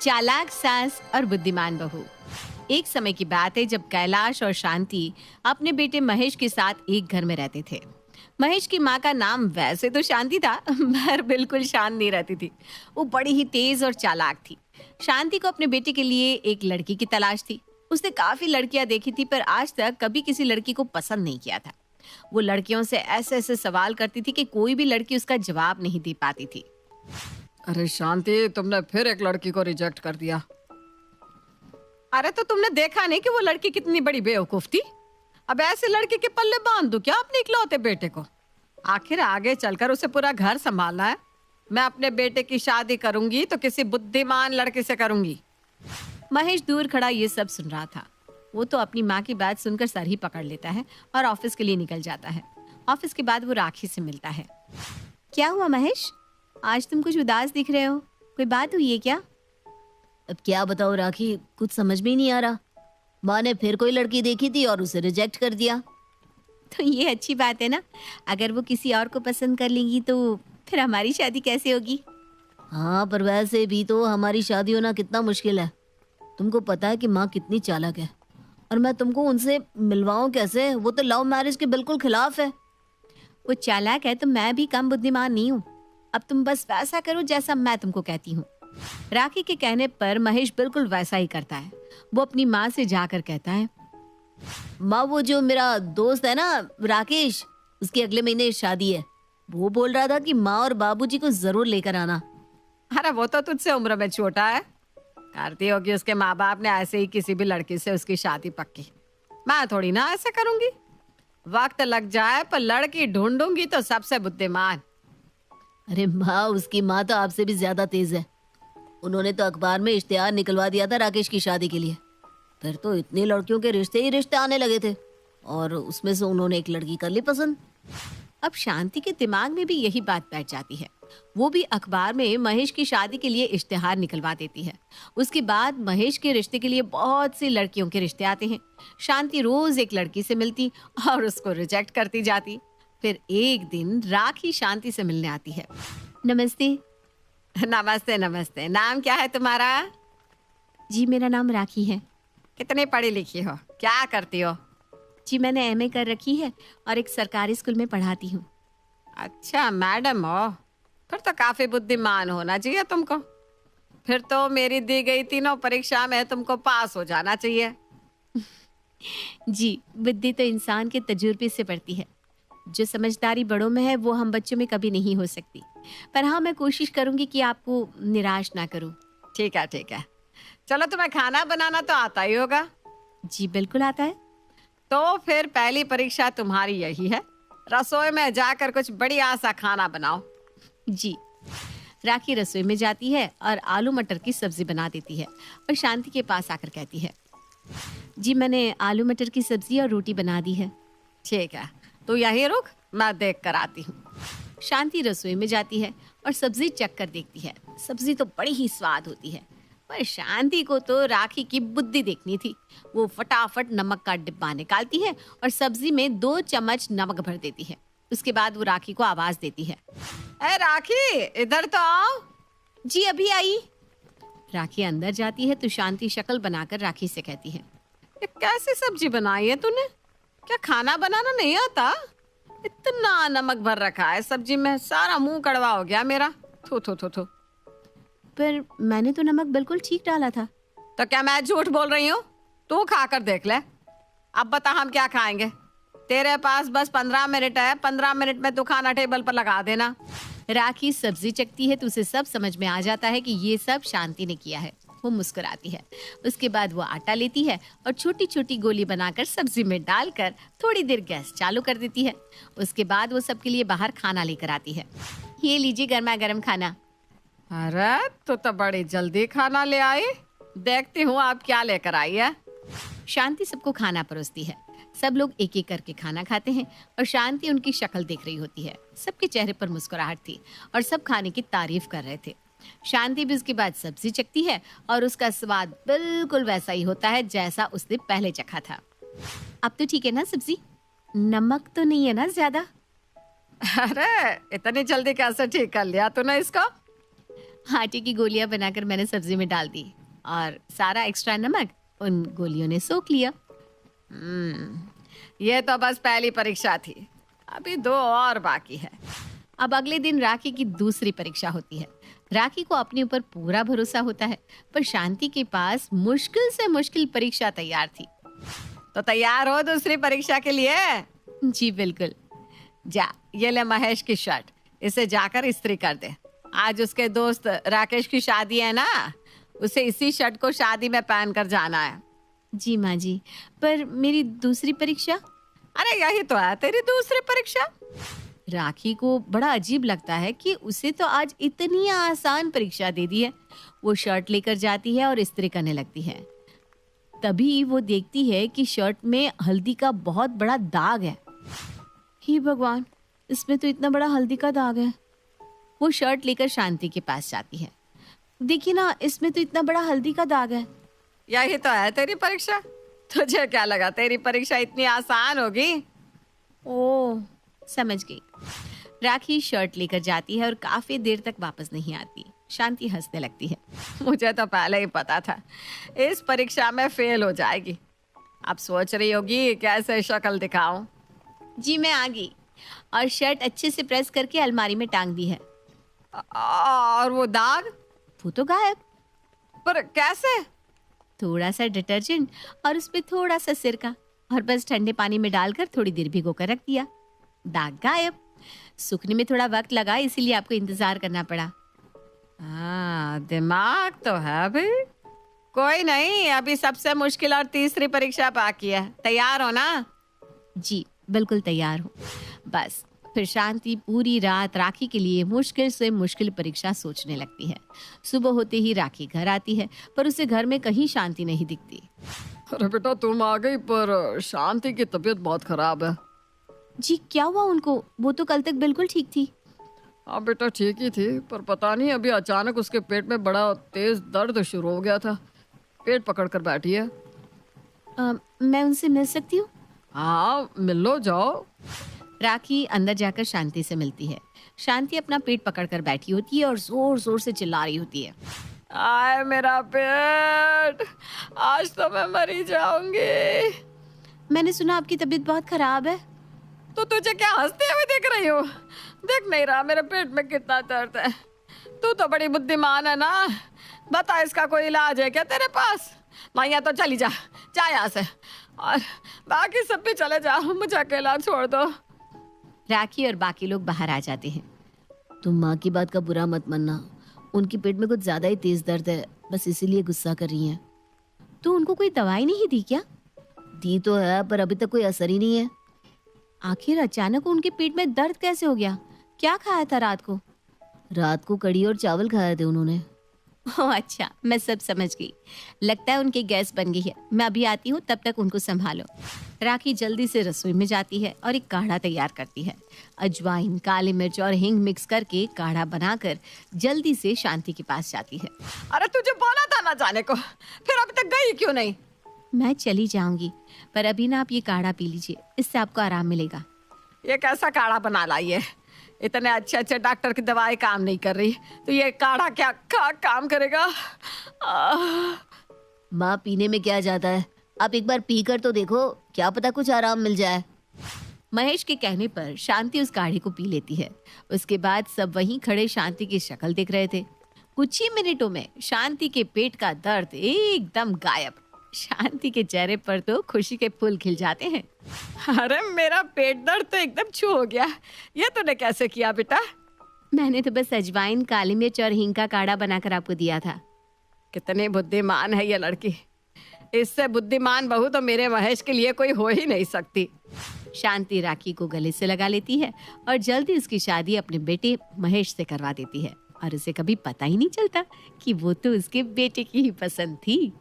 चालाक सास और बुद्धिमान बहू। एक समय की बात है जब कैलाश और शांति अपने बेटे महेश के साथ एक घर में रहते थे। महेश की माँ का नाम वैसे तो शांति था पर बिल्कुल शांत नहीं रहती थी। वो बड़ी ही तेज और चालाक थी। शांति को अपने बेटे के लिए एक लड़की की तलाश थी। उसने काफी लड़कियां देखी थी पर आज तक कभी किसी लड़की को पसंद नहीं किया था। वो लड़कियों से ऐसे ऐसे सवाल करती थी कि कोई भी लड़की उसका जवाब नहीं दे पाती थी। अरे शांति, तुमने फिर एक लड़की को रिजेक्ट कर दिया। अरे तो तुमने देखा नहीं कि वो लड़की कितनी बड़ी बेवकूफ थी? अब ऐसे लड़की के पल्ले बांध दूं क्या अपने इकलौते बेटे को? आखिर आगे चलकर उसे पूरा घर संभालना है। मैं अपने बेटे की शादी करूंगी तो किसी बुद्धिमान लड़के से करूंगी। महेश दूर खड़ा ये सब सुन रहा था। वो तो अपनी माँ की बात सुनकर सर ही पकड़ लेता है और ऑफिस के लिए निकल जाता है। ऑफिस के बाद वो राखी से मिलता है। क्या हुआ महेश, आज तुम कुछ उदास दिख रहे हो? कोई बात हुई है क्या? अब क्या बताओ राखी, कुछ समझ में ही नहीं आ रहा। माँ ने फिर कोई लड़की देखी थी और उसे रिजेक्ट कर दिया। तो ये अच्छी बात है ना। अगर वो किसी और को पसंद कर लेंगी तो फिर हमारी शादी कैसे होगी? हाँ, पर वैसे भी तो हमारी शादी होना कितना मुश्किल है। तुमको पता है कि माँ कितनी चालाक है, और मैं तुमको उनसे मिलवाऊं कैसे? वो तो लव मैरिज के बिल्कुल खिलाफ है। वो चालाक है तो मैं भी कम बुद्धिमान नहीं हूँ। अब तुम बस वैसा करो जैसा मैं तुमको कहती हूँ। राखी के कहने पर महेश बिल्कुल वैसा ही करता है। वो अपनी माँ से जाकर कहता है, माँ, वो जो मेरा दोस्त है ना राकेश, उसकी अगले महीने शादी है। वो बोल रहा था कि माँ और बाबूजी को जरूर लेकर आना। अरे वो तो तुझसे उम्र में छोटा है। करती होगी उसके माँ बाप ने ऐसे ही किसी भी लड़की से उसकी शादी पक्की। मैं थोड़ी ना ऐसे करूंगी। वक्त लग जाए पर लड़की ढूंढूंगी तो सबसे बुद्धिमान। अरे माँ, उसकी माँ तो आपसे भी ज्यादा तेज है। उन्होंने तो अखबार में इश्तिहार निकलवा दिया था राकेश की शादी के लिए। फिर तो इतनी लड़कियों के रिश्ते ही रिश्ते आने लगे थे, और उसमें से उन्होंने एक लड़की कर ली पसंद। अब शांति के दिमाग में भी यही बात बैठ जाती है। वो भी अखबार में महेश की शादी के लिए इश्तिहार निकलवा देती है। उसके बाद महेश के रिश्ते के लिए बहुत सी लड़कियों के रिश्ते आते हैं। शांति रोज एक लड़की से मिलती और उसको रिजेक्ट करती जाती। फिर एक दिन राखी शांति से मिलने आती है। नमस्ते। नमस्ते नमस्ते। नाम क्या है तुम्हारा? जी, मेरा नाम राखी है। कितनी पढ़ी लिखी हो? क्या करती हो? जी, मैंने एमए कर रखी है और एक सरकारी स्कूल में पढ़ाती हूँ। अच्छा, मैडम हो? फिर तो काफी बुद्धिमान होना चाहिए तुमको। फिर तो मेरी दी गई तीनों परीक्षा में तुमको पास हो जाना चाहिए। जी, बुद्धि तो इंसान के तजुर्बे से बढ़ती है। जो समझदारी बड़ों में है वो हम बच्चों में कभी नहीं हो सकती। पर हाँ, मैं कोशिश करूंगी कि आपको निराश ना करूं। ठीक है ठीक है। चलो, तुम्हें खाना बनाना तो आता ही होगा। जी बिल्कुल आता है। तो फिर पहली परीक्षा तुम्हारी यही है, रसोई में जाकर कुछ बढ़िया सा खाना बनाओ। जी। राखी रसोई में जाती है और आलू मटर की सब्जी बना देती है और शांति के पास आकर कहती है, जी मैंने आलू मटर की सब्जी और रोटी बना दी है। ठीक है, तो यहीं रुक, मैं देख कर आती हूँ। शांति रसोई में जाती है और सब्जी चख कर देखती है। सब्जी तो बड़ी ही स्वाद होती है, पर शांति को तो राखी की बुद्धि देखनी थी। वो फटाफट नमक का डिब्बा निकालती है और सब्जी में 2 चम्मच नमक भर देती है। उसके बाद वो राखी को आवाज देती है, ए राखी, इधर तो आओ। जी अभी आई। राखी अंदर जाती है तो शांति शक्ल बनाकर राखी से कहती है, ये कैसी सब्जी बनाई है तूने? क्या खाना बनाना नहीं आता? इतना नमक भर रखा है सब्जी में, सारा मुंह कड़वा हो गया मेरा। थू थू थू थू। पर मैंने तो नमक बिल्कुल ठीक डाला था। तो क्या मैं झूठ बोल रही हूँ? तू खाकर देख ले। अब बता, हम क्या खाएंगे? तेरे पास बस 15 मिनट है। 15 मिनट में तू खाना टेबल पर लगा देना। राखी सब्जी चखती है तो उसे सब समझ में आ जाता है कि ये सब शांति ने किया है। वो मुस्कुराती है। उसके बाद वो आटा लेती है और छोटी छोटी गोली बनाकर सब्जी में डालकर थोड़ी देर गैस चालू कर देती है। उसके बाद वो सबके लिए बाहर खाना लेकर आती है। ये लीजिए गर्मा गर्म खाना। अरे तो बड़ी जल्दी खाना ले आई। देखती हूँ आप क्या लेकर आई है। शांति सबको खाना परोसती है। सब लोग एक एक करके खाना खाते हैं और शांति उनकी शक्ल देख रही होती है। सबके चेहरे पर मुस्कुराहट थी और सब खाने की तारीफ कर रहे थे। शांति भी उसके बाद सब्जी चखती है और उसका स्वाद बिल्कुल वैसा ही होता है जैसा उसने पहले चखा था। अब तो ठीक है ना सब्जी? नमक तो नहीं है ना ज्यादा? अरे इतनी जल्दी कैसे ठीक कर लिया तूने इसको? आटे की गोलियां बनाकर मैंने सब्जी में डाल दी और सारा एक्स्ट्रा नमक उन गोलियों ने सोख लिया। ये तो बस पहली परीक्षा थी, अभी 2 और बाकी है। अब अगले दिन राखी की दूसरी परीक्षा होती है। राखी को अपने ऊपर पूरा भरोसा होता है, पर शांति के पास मुश्किल से मुश्किल परीक्षा तैयार थी। तो तैयार हो दूसरी परीक्षा के लिए? जी बिल्कुल। जा, ये ले महेश की शर्ट, इसे जाकर इस्त्री कर दे। आज उसके दोस्त राकेश की शादी है ना, उसे इसी शर्ट को शादी में पहन कर जाना है। जी माँ जी, पर मेरी दूसरी परीक्षा? अरे यही तो है तेरी दूसरी परीक्षा। राखी को बड़ा अजीब लगता है कि उसे तो आज इतनी आसान परीक्षा दे दी है। वो शर्ट लेकर जाती है और इस्त्री करने लगती है। तभी वो देखती है कि शर्ट में हल्दी का बहुत बड़ा दाग है। हे भगवान, इसमें तो इतना बड़ा हल्दी का दाग है। वो शर्ट लेकर शांति के पास जाती है। देखिए ना, इसमें तो इतना बड़ा हल्दी का दाग है। यही तो है तेरी परीक्षा। तुझे क्या लगा तेरी परीक्षा इतनी आसान होगी? ओह, समझ गई। राखी शर्ट लेकर जाती है और काफी देर तक वापस नहीं आती। शांति हंसने लगती है। मुझे तो पहले ही पता था इस परीक्षा में फेल हो जाएगी। अब सोच रही होगी कैसे शक्ल दिखाऊं। जी मैं आ गई और शर्ट अच्छे से प्रेस करके अलमारी में टांग दी है। और वो दाग? वो तो गायब। पर कैसे? थोड़ा सा डिटर्जेंट और उसमें थोड़ा सा सिरका और बस ठंडे पानी में डालकर थोड़ी देर भिगो कर रख दिया। दाग गायब। सूखने में थोड़ा वक्त लगा, इसीलिए आपको इंतजार करना पड़ा। हाँ, दिमाग तो है भाई। कोई नहीं, अभी सबसे मुश्किल और तीसरी परीक्षा बाकी है। तैयार हो ना? जी बिल्कुल तैयार हूँ। बस फिर शांति पूरी रात राखी के लिए मुश्किल से मुश्किल परीक्षा सोचने लगती है। सुबह होते ही राखी घर आती है, पर उसे घर में कहीं शांति नहीं दिखती। अरे बेटा तुम आ गई, पर शांति की तबीयत बहुत खराब है। जी क्या हुआ उनको? वो तो कल तक बिल्कुल ठीक थी। हाँ बेटा ठीक ही थी, पर पता नहीं अभी अचानक उसके पेट में बड़ा तेज दर्द शुरू हो गया था। पेट पकड़ कर बैठी है। मैं उनसे मिल सकती हूँ? हाँ मिल लो, जाओ। राखी अंदर जाकर शांति से मिलती है। शांति अपना पेट पकड़कर बैठी होती है और जोर जोर से चिल्ला रही होती है। आए मेरा पेट, आज तो मैं मरी जाऊंगी। मैंने सुना आपकी तबीयत बहुत खराब है। तो तुझे क्या हंसते हुए देख रही हो? देख नहीं रहा मेरे पेट में कितना दर्द है? तू तो बड़ी बुद्धिमान है ना। बता इसका कोई इलाज है क्या तेरे पास? नहीं तो चली जा, जा यहाँ से, और बाकी सब भी चले जाओ, मुझे अकेला छोड़ दो। राखी और बाकी लोग बाहर आ जाते हैं। तुम माँ की बात का बुरा मत मानना, उनके पेट में कुछ ज्यादा ही तेज दर्द है, बस इसीलिए गुस्सा कर रही हैं। तो उनको कोई दवाई नहीं दी क्या? दी तो है, पर अभी तक कोई असर ही नहीं है। आखिर अचानक उनके पेट में दर्द कैसे हो गया? क्या खाया था रात को? रात को कड़ी और चावल खाए थे उन्होंने। ओह अच्छा, मैं सब समझ गई। लगता है उनकी गैस बन गई है। मैं अभी आती हूँ, तब तक उनको संभालो। राखी जल्दी से रसोई में जाती है और एक काढ़ा तैयार करती है। अजवाइन, काली मिर्च और हींग मिक्स करके काढ़ा बनाकर जल्दी से शांति के पास जाती है। अरे तुझे बोला था ना जाने को, फिर अभी तक गई क्यों नहीं? मैं चली जाऊंगी, पर अभी ना आप ये काढ़ा पी लीजिए, इससे आपको आराम मिलेगा। ये कैसा काढ़ा बना लाई है? इतने अच्छे अच्छे डॉक्टर की दवाई काम नहीं कर रही, तो ये काढ़ा क्या काम करेगा? माँ पीने में क्या जाता है, आप एक बार पी कर तो देखो, क्या पता कुछ आराम मिल जाए। महेश के कहने पर शांति उस काढ़े को पी लेती है। उसके बाद सब वहीं खड़े शांति की शक्ल देख रहे थे। कुछ ही मिनटों में शांति के पेट का दर्द एकदम गायब। शांति के चेहरे पर तो खुशी के फूल खिल जाते हैं। अरे मेरा पेट दर्द तो एकदम छू हो गया। ये तूने कैसे किया बेटा? मैंने तो बस अजवाइन, काली मिर्च और हींग का काढ़ा बनाकर आपको दिया था। कितनी बुद्धिमान है ये लड़की। इससे बुद्धिमान बहू तो मेरे महेश के लिए कोई हो ही नहीं सकती। शांति राखी को गले से लगा लेती है और जल्दी उसकी शादी अपने बेटे महेश से करवा देती है। और उसे कभी पता ही नहीं चलता कि वो तो उसके बेटे की ही पसंद थी।